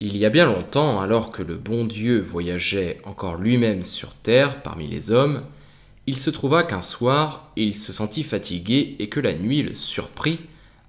Il y a bien longtemps, alors que le bon Dieu voyageait encore lui-même sur terre parmi les hommes, il se trouva qu'un soir, il se sentit fatigué et que la nuit le surprit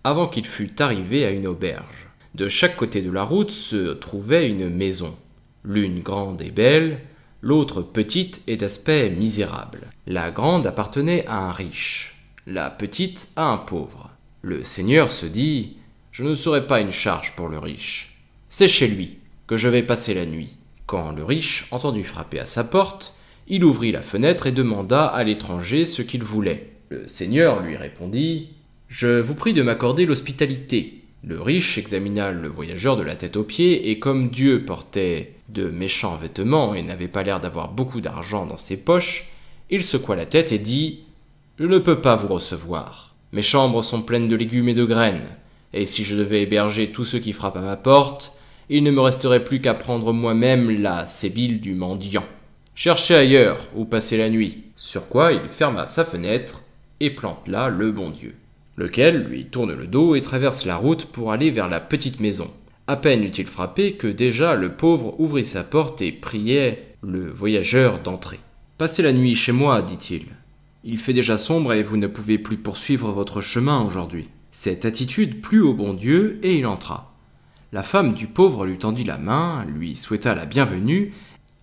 avant qu'il fût arrivé à une auberge. De chaque côté de la route se trouvait une maison, l'une grande et belle, l'autre petite et d'aspect misérable. La grande appartenait à un riche, la petite à un pauvre. Le seigneur se dit « Je ne serai pas une charge pour le riche. C'est chez lui que je vais passer la nuit. » Quand le riche entendit frapper à sa porte, il ouvrit la fenêtre et demanda à l'étranger ce qu'il voulait. Le seigneur lui répondit « Je vous prie de m'accorder l'hospitalité. » Le riche examina le voyageur de la tête aux pieds, et comme Dieu portait de méchants vêtements et n'avait pas l'air d'avoir beaucoup d'argent dans ses poches, il secoua la tête et dit « Je ne peux pas vous recevoir. Mes chambres sont pleines de légumes et de graines, et si je devais héberger tous ceux qui frappent à ma porte, il ne me resterait plus qu'à prendre moi-même la sébile du mendiant. Cherchez ailleurs où passer la nuit. » Sur quoi il ferma sa fenêtre et plante là le bon Dieu, lequel lui tourne le dos et traverse la route pour aller vers la petite maison. À peine eut-il frappé que déjà le pauvre ouvrit sa porte et priait le voyageur d'entrer. « Passez la nuit chez moi, dit-il. Il fait déjà sombre et vous ne pouvez plus poursuivre votre chemin aujourd'hui. » Cette attitude plut au bon Dieu et il entra. La femme du pauvre lui tendit la main, lui souhaita la bienvenue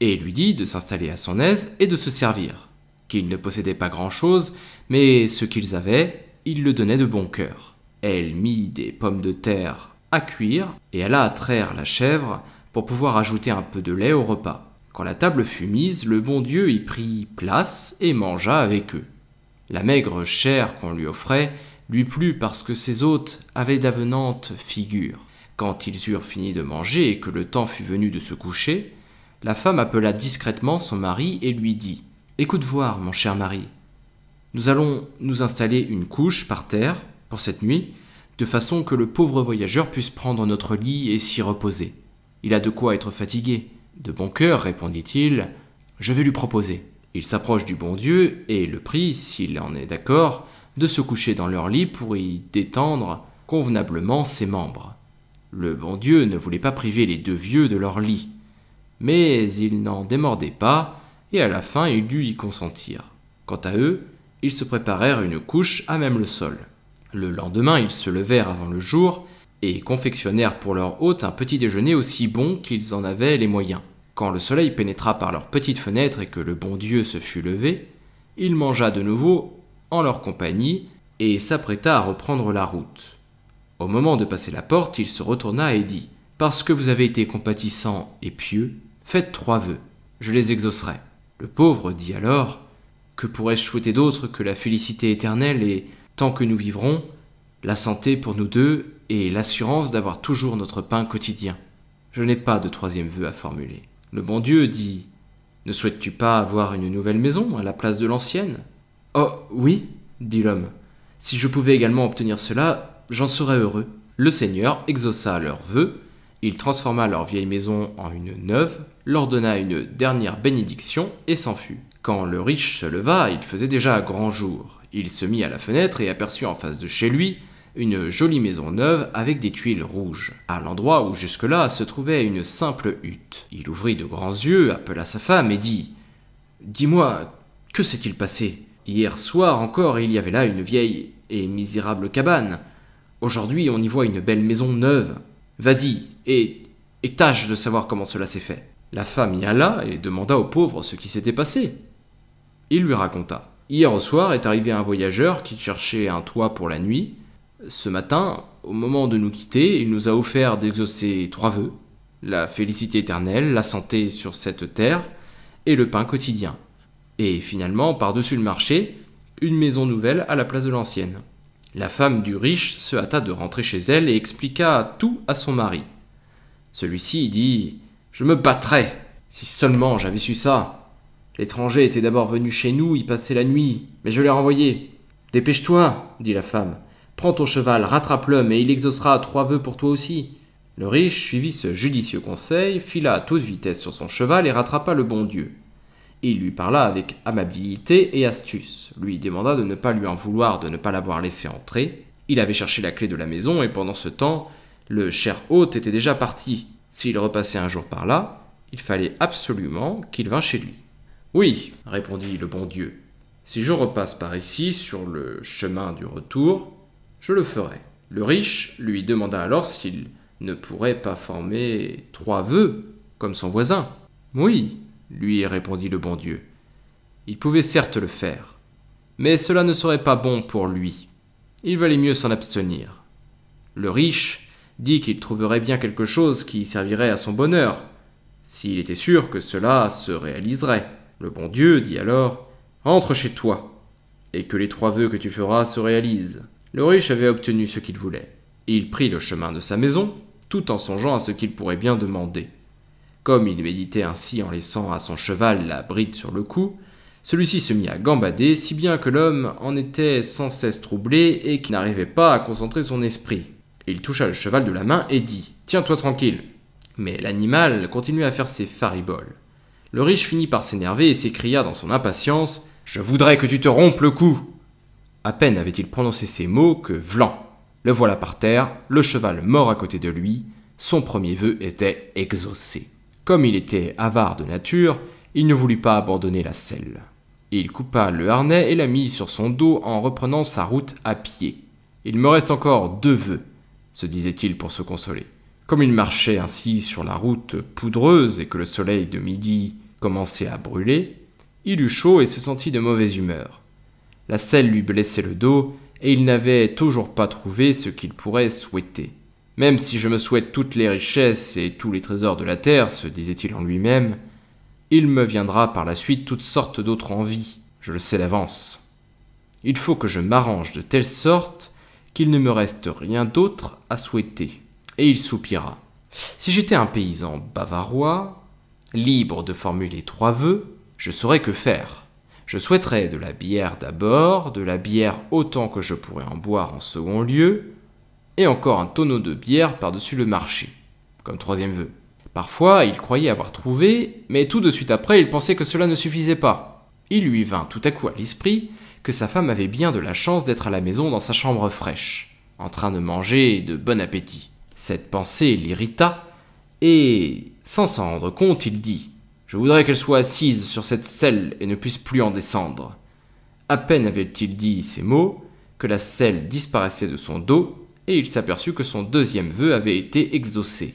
et lui dit de s'installer à son aise et de se servir. Qu'ils ne possédaient pas grand-chose, mais ce qu'ils avaient, ils le donnaient de bon cœur. Elle mit des pommes de terre à cuire et alla traire la chèvre pour pouvoir ajouter un peu de lait au repas. Quand la table fut mise, le bon Dieu y prit place et mangea avec eux. La maigre chair qu'on lui offrait lui plut parce que ses hôtes avaient d'avenantes figures. Quand ils eurent fini de manger et que le temps fut venu de se coucher, la femme appela discrètement son mari et lui dit « Écoute voir, mon cher mari, nous allons nous installer une couche par terre pour cette nuit, de façon que le pauvre voyageur puisse prendre notre lit et s'y reposer. Il a de quoi être fatigué. » « De bon cœur, répondit-il, je vais lui proposer. » Il s'approche du bon Dieu et le prie, s'il en est d'accord, de se coucher dans leur lit pour y détendre convenablement ses membres. Le bon Dieu ne voulait pas priver les deux vieux de leur lit, mais il n'en démordait pas, et à la fin il dut y consentir. Quant à eux, ils se préparèrent une couche à même le sol. Le lendemain, ils se levèrent avant le jour et confectionnèrent pour leur hôte un petit déjeuner aussi bon qu'ils en avaient les moyens. Quand le soleil pénétra par leur petite fenêtre et que le bon Dieu se fut levé, il mangea de nouveau en leur compagnie et s'apprêta à reprendre la route. Au moment de passer la porte, il se retourna et dit « Parce que vous avez été compatissant et pieux, faites 3 vœux, je les exaucerai. » Le pauvre dit alors « Que pourrais-je souhaiter d'autre que la félicité éternelle et, tant que nous vivrons, la santé pour nous deux et l'assurance d'avoir toujours notre pain quotidien. Je n'ai pas de 3e vœu à formuler. » Le bon Dieu dit « Ne souhaites-tu pas avoir une nouvelle maison à la place de l'ancienne ?»« Oh, oui, dit l'homme. Si je pouvais également obtenir cela, j'en serais heureux. » Le Seigneur exauça leurs vœux, il transforma leur vieille maison en une neuve, leur donna une dernière bénédiction et s'en fut. Quand le riche se leva, il faisait déjà grand jour. Il se mit à la fenêtre et aperçut en face de chez lui une jolie maison neuve avec des tuiles rouges, à l'endroit où jusque-là se trouvait une simple hutte. Il ouvrit de grands yeux, appela sa femme et dit « Dis-moi, que s'est-il passé ? Hier soir encore, il y avait là une vieille et misérable cabane. Aujourd'hui, on y voit une belle maison neuve. Vas-y, et tâche de savoir comment cela s'est fait. » La femme y alla et demanda au pauvre ce qui s'était passé. Il lui raconta. « Hier au soir est arrivé un voyageur qui cherchait un toit pour la nuit. Ce matin, au moment de nous quitter, il nous a offert d'exaucer 3 vœux, la félicité éternelle, la santé sur cette terre et le pain quotidien. Et finalement, par-dessus le marché, une maison nouvelle à la place de l'ancienne. » La femme du riche se hâta de rentrer chez elle et expliqua tout à son mari. Celui-ci dit « Je me battrais, si seulement j'avais su ça. L'étranger était d'abord venu chez nous y passer la nuit, mais je l'ai renvoyé. Dépêche-toi, dit la femme. Prends ton cheval, rattrape l'homme, et il exaucera 3 vœux pour toi aussi. » Le riche suivit ce judicieux conseil, fila à toute vitesse sur son cheval et rattrapa le bon Dieu. Il lui parla avec amabilité et astuce, lui demanda de ne pas lui en vouloir de ne pas l'avoir laissé entrer. Il avait cherché la clé de la maison et pendant ce temps, le cher hôte était déjà parti. S'il repassait un jour par là, il fallait absolument qu'il vînt chez lui. « Oui, répondit le bon Dieu, si je repasse par ici sur le chemin du retour, je le ferai. » Le riche lui demanda alors s'il ne pourrait pas former 3 vœux, comme son voisin. « Oui, lui répondit le bon Dieu, il pouvait certes le faire, mais cela ne serait pas bon pour lui. Il valait mieux s'en abstenir. » Le riche dit qu'il trouverait bien quelque chose qui servirait à son bonheur, s'il était sûr que cela se réaliserait. Le bon Dieu dit alors « Rentre chez toi, et que les 3 vœux que tu feras se réalisent. » Le riche avait obtenu ce qu'il voulait. Il prit le chemin de sa maison, tout en songeant à ce qu'il pourrait bien demander. Comme il méditait ainsi en laissant à son cheval la bride sur le cou, celui-ci se mit à gambader, si bien que l'homme en était sans cesse troublé et qu'il n'arrivait pas à concentrer son esprit. Il toucha le cheval de la main et dit « Tiens-toi tranquille !» Mais l'animal continuait à faire ses fariboles. Le riche finit par s'énerver et s'écria dans son impatience « Je voudrais que tu te rompes le cou !» À peine avait-il prononcé ces mots que vlan, le voilà par terre, le cheval mort à côté de lui, son premier vœu était exaucé. Comme il était avare de nature, il ne voulut pas abandonner la selle. Il coupa le harnais et la mit sur son dos en reprenant sa route à pied. « Il me reste encore 2 vœux, se disait-il pour se consoler. Comme il marchait ainsi sur la route poudreuse et que le soleil de midi commençait à brûler, il eut chaud et se sentit de mauvaise humeur. La selle lui blessait le dos, et il n'avait toujours pas trouvé ce qu'il pourrait souhaiter. « Même si je me souhaite toutes les richesses et tous les trésors de la terre, se disait-il en lui-même, il me viendra par la suite toutes sortes d'autres envies, je le sais d'avance. Il faut que je m'arrange de telle sorte qu'il ne me reste rien d'autre à souhaiter. » Et il soupira. « Si j'étais un paysan bavarois, libre de formuler 3 vœux, je saurais que faire. Je souhaiterais de la bière d'abord, de la bière autant que je pourrais en boire en second lieu, et encore un tonneau de bière par-dessus le marché, comme 3e vœu. Parfois, il croyait avoir trouvé, mais tout de suite après, il pensait que cela ne suffisait pas. Il lui vint tout à coup à l'esprit que sa femme avait bien de la chance d'être à la maison dans sa chambre fraîche, en train de manger de bon appétit. Cette pensée l'irrita, et, sans s'en rendre compte, il dit « Je voudrais qu'elle soit assise sur cette selle et ne puisse plus en descendre. » À peine avait-il dit ces mots que la selle disparaissait de son dos, et il s'aperçut que son 2e vœu avait été exaucé.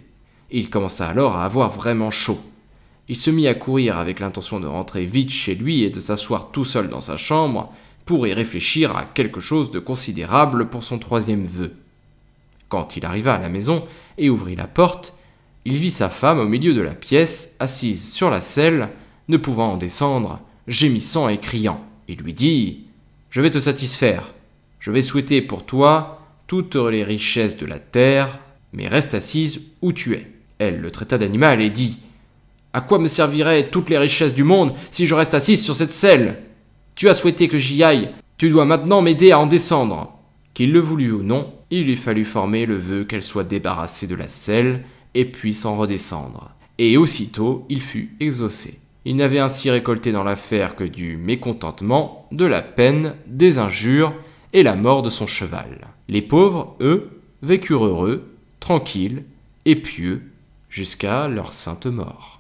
Il commença alors à avoir vraiment chaud. Il se mit à courir avec l'intention de rentrer vite chez lui et de s'asseoir tout seul dans sa chambre pour y réfléchir à quelque chose de considérable pour son 3e vœu. Quand il arriva à la maison et ouvrit la porte, il vit sa femme au milieu de la pièce, assise sur la selle, ne pouvant en descendre, gémissant et criant. Il lui dit « Je vais te satisfaire. Je vais souhaiter pour toi toutes les richesses de la terre, mais reste assise où tu es. » Elle le traita d'animal et dit « À quoi me serviraient toutes les richesses du monde si je reste assise sur cette selle ? Tu as souhaité que j'y aille, tu dois maintenant m'aider à en descendre. » Qu'il le voulût ou non, il lui fallut former le vœu qu'elle soit débarrassée de la selle et puisse en redescendre. Et aussitôt, il fut exaucé. Il n'avait ainsi récolté dans l'affaire que du mécontentement, de la peine, des injures et la mort de son cheval. Les pauvres, eux, vécurent heureux, tranquilles et pieux jusqu'à leur sainte mort.